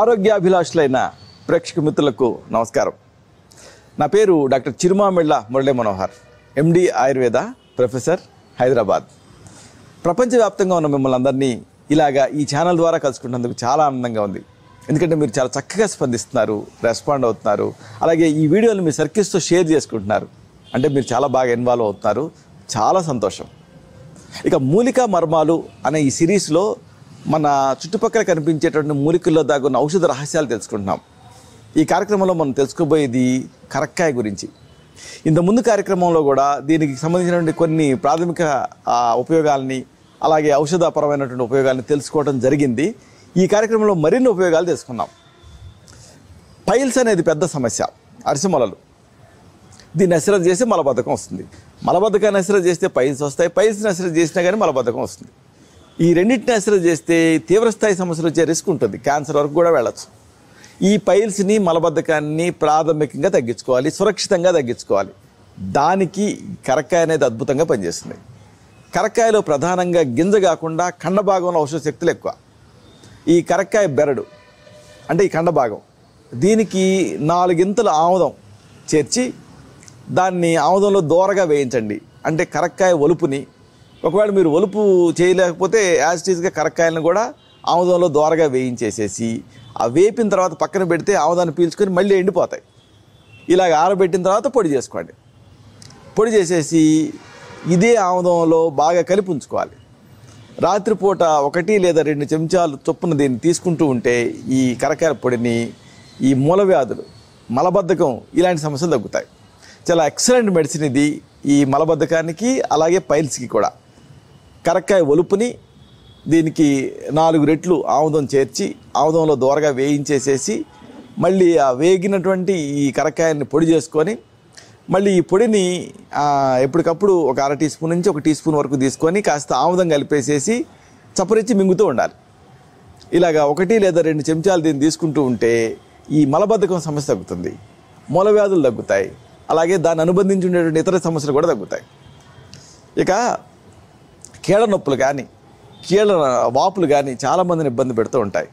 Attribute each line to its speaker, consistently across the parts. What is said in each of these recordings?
Speaker 1: ఆరోగ్యాభిలాషులైన ప్రేక్షక మిత్రులకు నమస్కారం. నా పేరు డాక్టర్ చిరుమామిళ్ళ మురళీ మనోహర్, ఎండి ఆయుర్వేద ప్రొఫెసర్, హైదరాబాద్. ప్రపంచవ్యాప్తంగా ఉన్న మిమ్మల్ని అందరినీ ఇలాగా ఈ ఛానల్ ద్వారా కలుసుకుంటున్నందుకు చాలా ఆనందంగా ఉంది. ఎందుకంటే మీరు చాలా చక్కగా స్పందిస్తున్నారు, రెస్పాండ్ అవుతున్నారు. అలాగే ఈ వీడియోని మీ సర్కిల్స్తో షేర్ చేసుకుంటున్నారు. అంటే మీరు చాలా బాగా ఇన్వాల్వ్ అవుతున్నారు. చాలా సంతోషం. ఇక మూలికా మర్మాలు అనే ఈ సిరీస్లో మన చుట్టుపక్కల కనిపించేటువంటి మూలికల్లో దాగున్న ఔషధ రహస్యాలు తెలుసుకుంటున్నాం. ఈ కార్యక్రమంలో మనం తెలుసుకోబోయేది కరక్కాయ గురించి. ఇంతకుముందు కార్యక్రమంలో కూడా దీనికి సంబంధించినటువంటి కొన్ని ప్రాథమిక ఉపయోగాల్ని, అలాగే ఔషధపరమైనటువంటి ఉపయోగాల్ని తెలుసుకోవడం జరిగింది. ఈ కార్యక్రమంలో మరిన్ని ఉపయోగాలు తెలుసుకున్నాం. పైల్స్ అనేది పెద్ద సమస్య, అరిసెమొలలు. దీన్ని అశ్రద్ధ చేస్తే మలబద్ధకం వస్తుంది. మలబద్ధకాన్ని అశ్రద్ధ చేస్తే పైల్స్ వస్తాయి. పైల్స్ని అశ్రద్ధ చేసినా కానీ మలబద్ధకం వస్తుంది. ఈ రెండింటిని అశ్రద్ధ చేస్తే తీవ్రస్థాయి సమస్యలు వచ్చే రిస్క్ ఉంటుంది. క్యాన్సర్ వరకు కూడా వెళ్ళచ్చు. ఈ పైల్స్ని, మలబద్ధకాన్ని ప్రాథమికంగా తగ్గించుకోవాలి, సురక్షితంగా తగ్గించుకోవాలి. దానికి కరక్కాయ అనేది అద్భుతంగా పనిచేస్తుంది. కరక్కాయలో ప్రధానంగా గింజ కాకుండా ఖండ భాగంలో ఔషధ శక్తులు ఎక్కువ. ఈ కరక్కాయ బెరడు అంటే ఈ ఖండ భాగం, దీనికి 4 ఇంతల ఆముదం చేర్చి దాన్ని ఆముదంలో దోరగా వేయించండి. అంటే కరక్కాయ ఒలుపుని, ఒకవేళ మీరు ఒలుపు చేయలేకపోతే యాజిటీస్గా కరక్కాయలను కూడా ఆముదంలో దోరగా వేయించేసేసి ఆ వేపిన తర్వాత పక్కన పెడితే ఆముదాన్ని పీల్చుకొని మళ్ళీ ఎండిపోతాయి. ఇలాగ ఆరబెట్టిన తర్వాత పొడి చేసుకోండి. పొడి చేసేసి ఇదే ఆముదంలో బాగా కలిపి ఉంచుకోవాలి. రాత్రిపూట 1 లేదా 2 చెంచాలు చొప్పున దీన్ని తీసుకుంటూ ఉంటే ఈ కరక్కాయ పొడిని ఈ మూలవ్యాధులు, మలబద్ధకం ఇలాంటి సమస్యలు తగ్గుతాయి. చాలా ఎక్సలెంట్ మెడిసిన్ ఇది ఈ మలబద్ధకానికి, అలాగే పైల్స్కి కూడా. కరక్కాయ ఒలుపుని దీనికి 4 రెట్లు ఆముదం చేర్చి ఆముదంలో దోరగా వేయించేసేసి మళ్ళీ ఆ వేగినటువంటి ఈ కరక్కాయని పొడి చేసుకొని మళ్ళీ ఈ పొడిని ఎప్పటికప్పుడు ఒక 1/2 టీ స్పూన్ నుంచి 1 టీ స్పూన్ వరకు తీసుకొని కాస్త ఆముదం కలిపేసేసి చప్పరించి మింగుతూ ఉండాలి. ఇలాగా 1 లేదా 2 చెంచాలు దీన్ని తీసుకుంటూ ఉంటే ఈ మలబద్ధకం సమస్య తగ్గుతుంది, మూలవ్యాధులు తగ్గుతాయి, అలాగే దాన్ని అనుబంధించి ఉండేటువంటి ఇతర సమస్యలు కూడా తగ్గుతాయి. ఇక కీళ్ళ నొప్పులు కానీ, కీళ్ళ వాపులు కానీ చాలామందిని ఇబ్బంది పెడుతూ ఉంటాయి.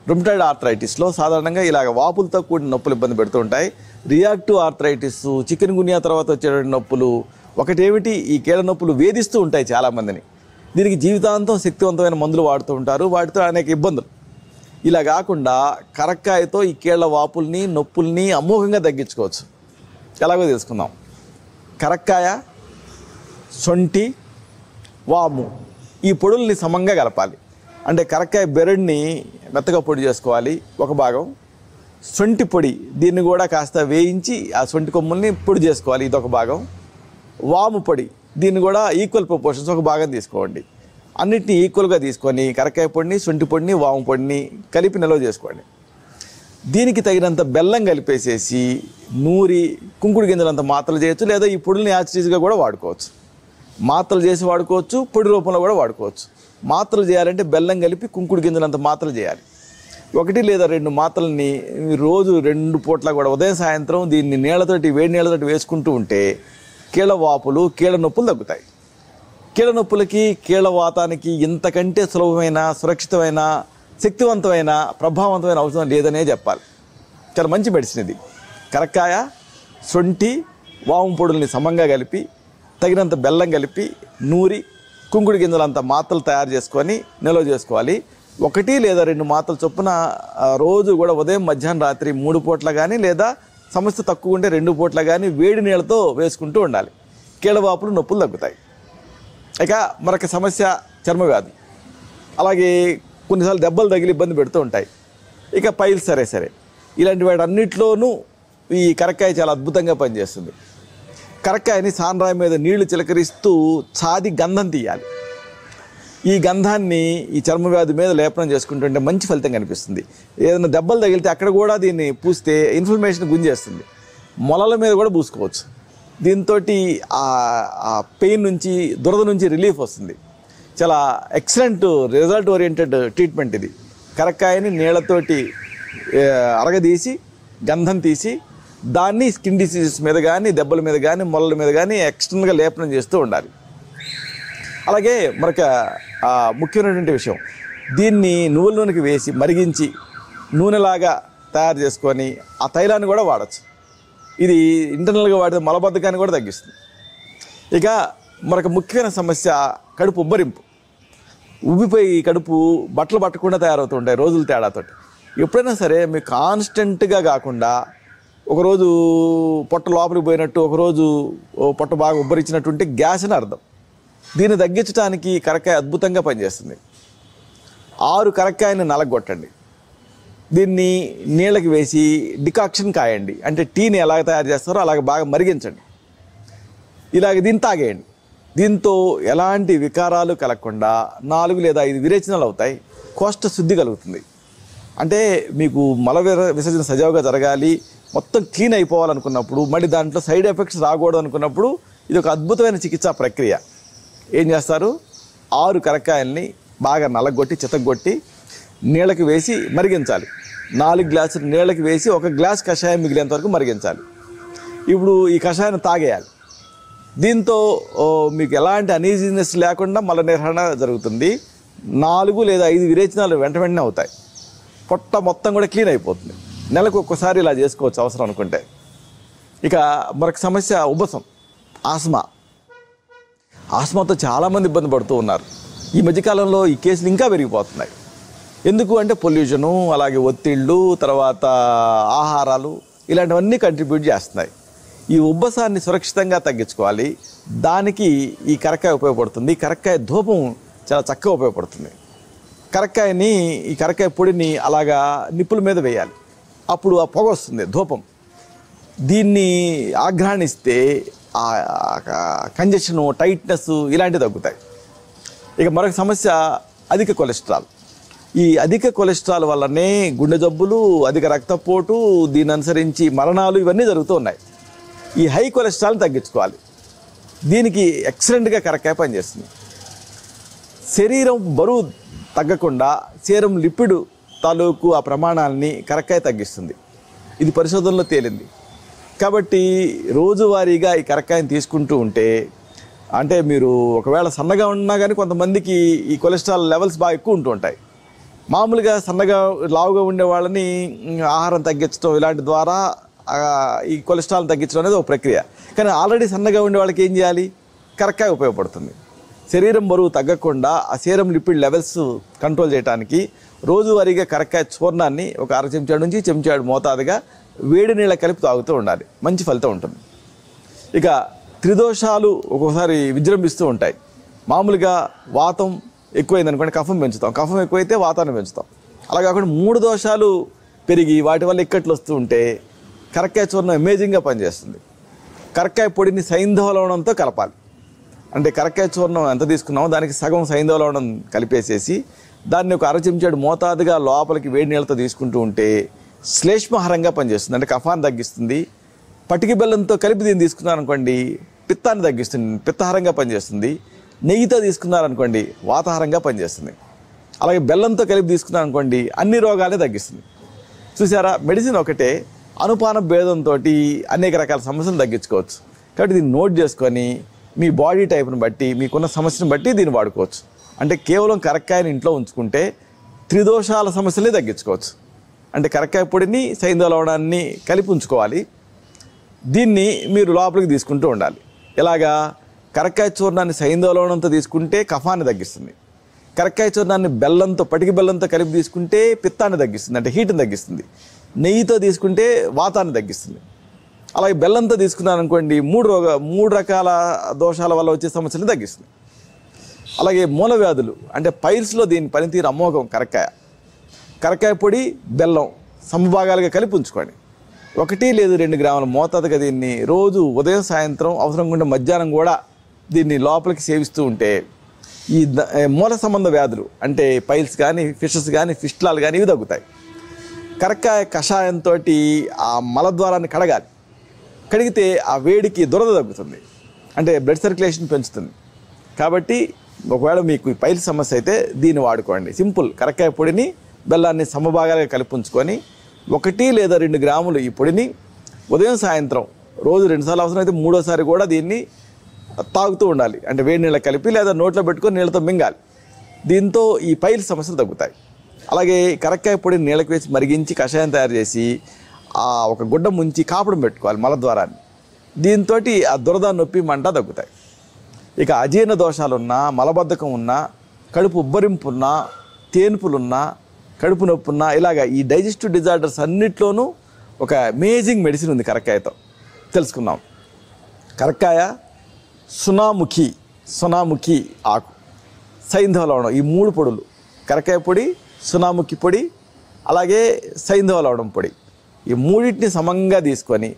Speaker 1: రుమటాయిడ్ ఆర్థరైటిస్లో సాధారణంగా ఇలాగ వాపులతో కూడిన నొప్పులు ఇబ్బంది పెడుతూ ఉంటాయి. రియాక్టివ్ ఆర్థరైటిస్, చికెన్ గున్యా తర్వాత వచ్చేటువంటి నొప్పులు, ఒకటేమిటి ఈ కీళ్ళ నొప్పులు వేధిస్తూ ఉంటాయి చాలామందిని. దీనికి జీవితాంతం శక్తివంతమైన మందులు వాడుతూ ఉంటారు, వాటితో అనేక ఇబ్బందులు. ఇలా కాకుండా కరక్కాయతో ఈ కీళ్ళ వాపుల్ని, నొప్పుల్ని అమోఘంగా తగ్గించుకోవచ్చు. ఎలాగో తెలుసుకుందాం. కరక్కాయ, శొంఠి, వాము ఈ పొడుల్ని సమంగా కలపాలి. అంటే కరక్కాయ బెరడ్ని మెత్తగా పొడి చేసుకోవాలి ఒక భాగం. శొంఠి పొడి దీన్ని కూడా కాస్త వేయించి ఆ శొంఠి కొమ్ముల్ని పొడి చేసుకోవాలి, ఇదొక భాగం. వాము పొడి దీన్ని కూడా ఈక్వల్ ప్రపోర్షన్స్ ఒక భాగం తీసుకోండి. అన్నిటినీ ఈక్వల్గా తీసుకొని కరక్కాయ పొడిని, శొంఠి పొడిని, వాము పొడిని కలిపి నిల్వ చేసుకోండి. దీనికి తగినంత బెల్లం కలిపేసేసి నూరి కుంకుడు గింజలంత మాత్రలు చేయొచ్చు, లేదా ఈ పొడుల్ని యాచిటీస్గా కూడా వాడుకోవచ్చు. మాత్రలు చేసి వాడుకోవచ్చు, పొడి రూపంలో కూడా వాడుకోవచ్చు. మాత్రలు చేయాలంటే బెల్లం కలిపి కుంకుడు గింజలంత మాత్రలు చేయాలి. 1 లేదా 2 మాత్రలని రోజు 2 పూట్ల కూడా ఉదయం సాయంత్రం దీన్ని వేడి నీళ్ళతోటి వేసుకుంటూ ఉంటే కీళ్ళ వాపులు, కీళ్ళ నొప్పులు తగ్గుతాయి. కీళ్ళ నొప్పులకి, కీళ్ళ వాతానికి ఇంతకంటే సులభమైన, సురక్షితమైన, శక్తివంతమైన, ప్రభావవంతమైన ఔషధం లేదనే చెప్పాలి. చాలా మంచి మెడిసిన్ ఇది. కరక్కాయ, శొంఠి, వాము పొడుల్ని సమంగా కలిపి తగినంత బెల్లం కలిపి నూరి కుంకుడు గింజలంత మాత్రలు తయారు చేసుకొని నిల్వ చేసుకోవాలి. 1 లేదా 2 మాత్రలు చొప్పున రోజు కూడా ఉదయం, మధ్యాహ్నం, రాత్రి 3 పూట్ల కానీ, లేదా సమస్య తక్కువ ఉంటే 2 పూట్ల కానీ వేడి నీళ్ళతో వేసుకుంటూ ఉండాలి. కీళ్ళవాపులు, నొప్పులు తగ్గుతాయి. ఇక మరొక సమస్య చర్మవ్యాధి, అలాగే కొన్నిసార్లు దెబ్బలు తగిలి ఇబ్బంది పెడుతూ ఉంటాయి. ఇక పైల్స్ సరే ఇలాంటి వాటి అన్నింటిలోనూ ఈ కరక్కాయ చాలా అద్భుతంగా పనిచేస్తుంది. కరక్కాయని సాన్రాయి మీద నీళ్లు చిలకరిస్తూ చాది గంధం తీయాలి. ఈ గంధాన్ని ఈ చర్మవ్యాధి మీద లేపనం చేసుకుంటుంటే మంచి ఫలితం కనిపిస్తుంది. ఏదైనా దెబ్బలు తగిలితే అక్కడ కూడా దీన్ని పూస్తే ఇన్ఫ్లమేషన్ గుంజేస్తుంది. మొలల మీద కూడా పూసుకోవచ్చు. దీంతో ఆ పెయిన్ నుంచి, దురద నుంచి రిలీఫ్ వస్తుంది. చాలా ఎక్సలెంట్ రిజల్ట్ ఓరియంటెడ్ ట్రీట్మెంట్ ఇది. కరక్కాయని నీళ్లతోటి అరగదీసి గంధం తీసి దాన్ని స్కిన్ డిసీజెస్ మీద కానీ, దెబ్బల మీద కానీ, మొలల మీద కానీ ఎక్స్టర్నల్గా లేపనం చేస్తూ ఉండాలి. అలాగే మరొక ముఖ్యమైనటువంటి విషయం, దీన్ని నువ్వుల నూనెకి వేసి మరిగించి నూనెలాగా తయారు చేసుకొని ఆ తైలాన్ని కూడా వాడచ్చు. ఇది ఇంటర్నల్గా వాడితే మలబద్ధకాన్ని కూడా తగ్గిస్తుంది. ఇక మరొక ముఖ్యమైన సమస్య కడుపు ఉబ్బరింపు. ఉబ్బిపోయి కడుపు బట్టలు పట్టకుండా తయారవుతుంటాయి రోజుల తేడాతో. ఎప్పుడైనా సరే మీకు కాన్స్టెంట్గా కాకుండా ఒకరోజు పొట్ట లోపలికి పోయినట్టు, ఒకరోజు పొట్ట బాగా ఉబ్బరించినట్టు ఉంటే గ్యాస్ అని అర్థం. దీన్ని తగ్గించడానికి కరక్కాయ అద్భుతంగా పనిచేస్తుంది. 6 కరక్కాయని నలగొట్టండి. దీన్ని నీళ్ళకి వేసి డికాక్షన్ కాయండి. అంటే టీని ఎలాగ తయారు చేస్తారో అలాగ బాగా మరిగించండి. ఇలాగ దీన్ని తాగేయండి. దీంతో ఎలాంటి వికారాలు కలగకుండా 4 లేదా 5 విరేచనాలు అవుతాయి. కోష్ట శుద్ధి కలుగుతుంది. అంటే మీకు మల విసర్జన సజావుగా జరగాలి, మొత్తం క్లీన్ అయిపోవాలనుకున్నప్పుడు, మళ్ళీ దాంట్లో సైడ్ ఎఫెక్ట్స్ రాకూడదు అనుకున్నప్పుడు ఇది ఒక అద్భుతమైన చికిత్సా ప్రక్రియ. ఏం చేస్తారు? 6 కరక్కాయల్ని బాగా నలగొట్టి చితగొట్టి నీళ్ళకి వేసి మరిగించాలి. 4 గ్లాసులు నీళ్ళకి వేసి 1 గ్లాస్ కషాయం మిగిలేంత వరకు మరిగించాలి. ఇప్పుడు ఈ కషాయాన్ని తాగేయాలి. దీంతో మీకు ఎలాంటి అనీజీనెస్ లేకుండా మల నిర్వహణ జరుగుతుంది. 4 లేదా 5 విరేచనాలు వెంటనే అవుతాయి. పొట్ట మొత్తం కూడా క్లీన్ అయిపోతుంది. నెలకు ఒక్కసారి ఇలా చేసుకోవచ్చు అవసరం అనుకుంటే. ఇక మరొక సమస్య ఉబ్బసం, ఆస్మాతో చాలామంది ఇబ్బంది పడుతూ ఉన్నారు. ఈ మధ్యకాలంలో ఈ కేసులు ఇంకా పెరిగిపోతున్నాయి. ఎందుకు అంటే పొల్యూషను, అలాగే ఒత్తిళ్ళు, తర్వాత ఆహారాలు ఇలాంటివన్నీ కంట్రిబ్యూట్ చేస్తున్నాయి. ఈ ఉబ్బసాన్ని సురక్షితంగా తగ్గించుకోవాలి. దానికి ఈ కరక్కాయ ఉపయోగపడుతుంది. కరక్కాయ ధూపం చాలా చక్కగా ఉపయోగపడుతుంది. ఈ కరక్కాయ పొడిని అలాగా నిప్పుల మీద వేయాలి. అప్పుడు ఆ పొగ వస్తుంది, ధూపం. దీన్ని ఆఘ్రాణిస్తే కంజెషను, టైట్నెస్ ఇలాంటివి తగ్గుతాయి. ఇక మరొక సమస్య అధిక కొలెస్ట్రాల్. ఈ అధిక కొలెస్ట్రాల్ వల్లనే గుండె జబ్బులు, అధిక రక్తపోటు, దీని అనుసరించి మరణాలు ఇవన్నీ జరుగుతూ ఉన్నాయి. ఈ హై కొలెస్ట్రాల్ని తగ్గించుకోవాలి. దీనికి ఎక్సలెంట్గా కరక్కాయ పనిచేస్తుంది. శరీరం బరువు తగ్గకుండా సీరం లిపిడ్ తాలూకు ఆ ప్రమాణాలని కరక్కాయ తగ్గిస్తుంది. ఇది పరిశోధనలో తేలింది. కాబట్టి రోజువారీగా ఈ కరక్కాయని తీసుకుంటూ ఉంటే, అంటే మీరు ఒకవేళ సన్నగా ఉన్నా కానీ కొంతమందికి ఈ కొలెస్ట్రాల్ లెవెల్స్ బాగా ఎక్కువ ఉంటూ ఉంటాయి. మామూలుగా సన్నగా లావుగా ఉండే వాళ్ళని ఆహారం తగ్గించడం ఇలాంటి ద్వారా ఈ కొలెస్ట్రాల్ తగ్గించడం అనేది ఒక ప్రక్రియ. కానీ ఆల్రెడీ సన్నగా ఉండే వాళ్ళకి ఏం చేయాలి? కరక్కాయ ఉపయోగపడుతుంది. శరీరం బరువు తగ్గకుండా ఆ సీరం లిపిడ్ లెవెల్స్ కంట్రోల్ చేయడానికి రోజువారీగా కరక్కాయ చూర్ణాన్ని ఒక 1/2 చెంచాడు నుంచి చెంచాడు మోతాదుగా వేడి నీళ్ళ కలిపి తాగుతూ ఉండాలి. మంచి ఫలితం ఉంటుంది. ఇక త్రిదోషాలు ఒక్కోసారి విజృంభిస్తూ ఉంటాయి. మామూలుగా వాతం ఎక్కువైంది అనుకోండి, కఫం పెంచుతాం. కఫం ఎక్కువైతే వాతాన్ని పెంచుతాం. అలా కాకుండా 3 దోషాలు పెరిగి వాటి వల్ల ఇక్కట్లు వస్తూ ఉంటే కరక్కాయ చూర్ణం అమేజింగ్గా పనిచేస్తుంది. కరక్కాయ పొడిని సైంధవ లవణంతో కలపాలి. అంటే కరక్కాయ చూర్ణం ఎంత తీసుకున్నామో దానికి సగం సైంధవ లవణం కలిపేసేసి దాన్ని ఒక 1/2 చెంచాడు మోతాదుగా లోపలికి వేడి నీళ్ళతో తీసుకుంటూ ఉంటే శ్లేష్మహారంగా పనిచేస్తుంది. అంటే కఫాన్ని తగ్గిస్తుంది. పటికి బెల్లంతో కలిపి దీన్ని తీసుకున్నారనుకోండి పిత్తాన్ని తగ్గిస్తుంది, పిత్తహారంగా పనిచేస్తుంది. నెయ్యితో తీసుకున్నారనుకోండి వాతాహారంగా పనిచేస్తుంది. అలాగే బెల్లంతో కలిపి తీసుకున్నారనుకోండి అన్ని రోగాలే తగ్గిస్తుంది. చూసారా, మెడిసిన్ ఒకటే, అనుపాన భేదంతో అనేక రకాల సమస్యలు తగ్గించుకోవచ్చు. కాబట్టి దీన్ని నోట్ చేసుకొని మీ బాడీ టైప్ని బట్టి, మీకున్న సమస్యను బట్టి దీన్ని వాడుకోవచ్చు. అంటే కేవలం కరక్కాయని ఇంట్లో ఉంచుకుంటే త్రిదోషాల సమస్యలే తగ్గించుకోవచ్చు. అంటే కరక్కాయ పొడిని సైంధవ లవణాన్ని కలిపి ఉంచుకోవాలి. దీన్ని మీరు లోపలికి తీసుకుంటూ ఉండాలి. ఎలాగా? కరక్కాయ చూర్ణాన్ని సైంధవ లవణంతో తీసుకుంటే కఫాన్ని తగ్గిస్తుంది. కరక్కాయ చూర్ణాన్ని బెల్లంతో, పటికి బెల్లంతో కలిపి తీసుకుంటే పిత్తాన్ని తగ్గిస్తుంది, అంటే హీట్ని తగ్గిస్తుంది. నెయ్యితో తీసుకుంటే వాతాన్ని తగ్గిస్తుంది. అలాగే బెల్లంతో తీసుకున్నారనుకోండి 3 రకాల దోషాల వల్ల వచ్చే సమస్యలను తగ్గిస్తుంది. అలాగే మూల వ్యాధులు అంటే పైల్స్లో దీని పనితీరు అమోఘం. కరక్కాయ పొడి, బెల్లం సమభాగాలుగా కలిపి ఉంచుకోండి. 1 లేదా 2 గ్రాముల మోతాదుగా దీన్ని రోజు ఉదయం, సాయంత్రం, అవసరం ఉంటే మధ్యాహ్నం కూడా దీన్ని లోపలికి సేవిస్తూ ఉంటే ఈ మూల సంబంధ వ్యాధులు అంటే పైల్స్ కానీ, ఫిషెస్ కానీ, ఫిస్టులాలు కానీ ఇవి తగ్గుతాయి. కరక్కాయ కషాయంతో ఆ మలద్వారాన్ని కడగాలి. కడిగితే ఆ వేడికి దురద తగ్గుతుంది, అంటే బ్లడ్ సర్క్యులేషన్ పెంచుతుంది. కాబట్టి ఒకవేళ మీకు పైల్స్ సమస్య అయితే దీన్ని వాడుకోండి. సింపుల్, కరక్కాయ పొడిని బెల్లాన్ని సమభాగాలుగా కలిపి ఉంచుకొని 1 లేదా 2 గ్రాములు ఈ పొడిని ఉదయం, సాయంత్రం రోజు 2 సార్లు, అవసరం అయితే 3వసారి కూడా దీన్ని తాగుతూ ఉండాలి. అంటే వేడి నీళ్ళ కలిపి లేదా నోట్లో పెట్టుకొని నీళ్ళతో మింగాలి. దీంతో ఈ పైల్స్ సమస్యలు తగ్గుతాయి. అలాగే కరక్కాయ పొడిని నీళ్ళకి వేసి మరిగించి కషాయం తయారు చేసి ఒక గుడ్డ ముంచి కాపడం పెట్టుకోవాలి మలద్వారాన్ని. దీంతో ఆ దురద, నొప్పి, మంట తగ్గుతాయి. ఇక అజీర్ణ దోషాలున్నా, మలబద్ధకం ఉన్నా, కడుపు ఉబ్బరింపు ఉన్నా, తేన్పులున్నా, కడుపు నొప్పి ఉన్నా, ఇలాగ ఈ డైజెస్టివ్ డిజార్డర్స్ అన్నిట్లోనూ ఒక అమేజింగ్ మెడిసిన్ ఉంది కరక్కాయతో. తెలుసుకుందాం. కరక్కాయ, సునాముఖి ఆకు, సైంధవ లవణం, ఈ 3 పొడులు, కరక్కాయ పొడి, సునాముఖి పొడి, అలాగే సైంధవ లవణం పొడి, ఈ 3టిని సమంగా తీసుకొని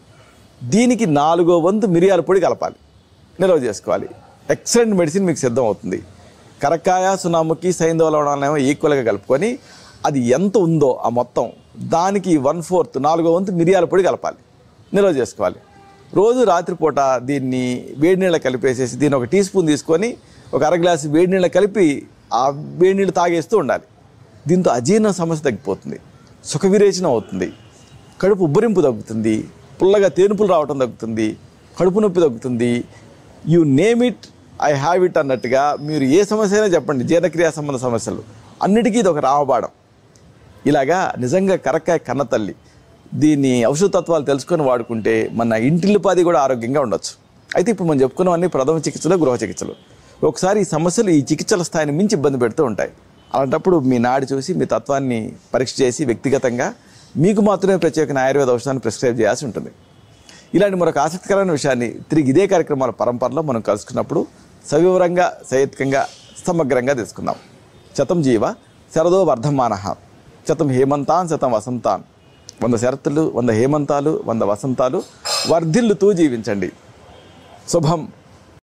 Speaker 1: దీనికి 4వ వంతు మిరియాల పొడి కలపాలి, నిల్వ చేసుకోవాలి. ఎక్సలెంట్ మెడిసిన్ మీకు సిద్ధం అవుతుంది. కరక్కాయ, సునాముఖి, సైంధవ లవణాలను ఈక్వల్గా కలుపుకొని అది ఎంత ఉందో ఆ మొత్తం దానికి 1/4, 4వ వంతు మిరియాల పొడి కలపాలి, నిల్వ చేసుకోవాలి. రోజు రాత్రిపూట దీన్ని వేడి నీళ్ళ కలిపేసేసి దీన్ని 1 టీ స్పూన్ తీసుకొని 1 అర గ్లాసు వేడి నీళ్ళ కలిపి ఆ వేడి నీళ్ళు తాగేస్తూ ఉండాలి. దీంతో అజీర్ణ సమస్య తగ్గిపోతుంది, సుఖ విరేచనం అవుతుంది, కడుపు ఉబ్బరింపు తగ్గుతుంది, పుల్లగా తేనుపులు రావటం తగ్గుతుంది, కడుపు నొప్పి తగ్గుతుంది. You name it, I have it అన్నట్టుగా మీరు ఏ సమస్య అయినా చెప్పండి, జీర్ణక్రియ సంబంధ సమస్యలు అన్నిటికీ ఇది ఒక రామబాణం. ఇలాగా నిజంగా కరక్కాయ కన్నతల్లి. దీన్ని ఔషధ తత్వాలు తెలుసుకొని వాడుకుంటే మన ఇంటిల్లిపాది కూడా ఆరోగ్యంగా ఉండొచ్చు. అయితే ఇప్పుడు మనం చెప్పుకున్నవన్నీ ప్రథమ చికిత్సలు, గృహ చికిత్సలు. ఒకసారి ఈ సమస్యలు ఈ చికిత్సల స్థాయిని మించి ఇబ్బంది పెడుతూ ఉంటాయి. అలాంటప్పుడు మీ నాడి చూసి మీ తత్వాన్ని పరీక్ష చేసి వ్యక్తిగతంగా మీకు మాత్రమే ప్రత్యేకమైన ఆయుర్వేద ఔషధాన్ని ప్రిస్క్రైబ్ చేయాల్సి ఉంటుంది. ఇలాంటి మరొక ఆసక్తికరమైన విషయాన్ని తిరిగి ఇదే కార్యక్రమాల పరంపరలో మనం కలుసుకున్నప్పుడు సవివరంగా, సహేతుకంగా, సమగ్రంగా తెలుసుకుందాం. శతం జీవ శరదో వర్ధమానః, శతం హేమంతాన్ శతం వసంతాన్. 100 శరత్తులు, 100 హేమంతాలు, 100 వసంతాలు వర్ధిల్లుతూ జీవించండి. శుభం.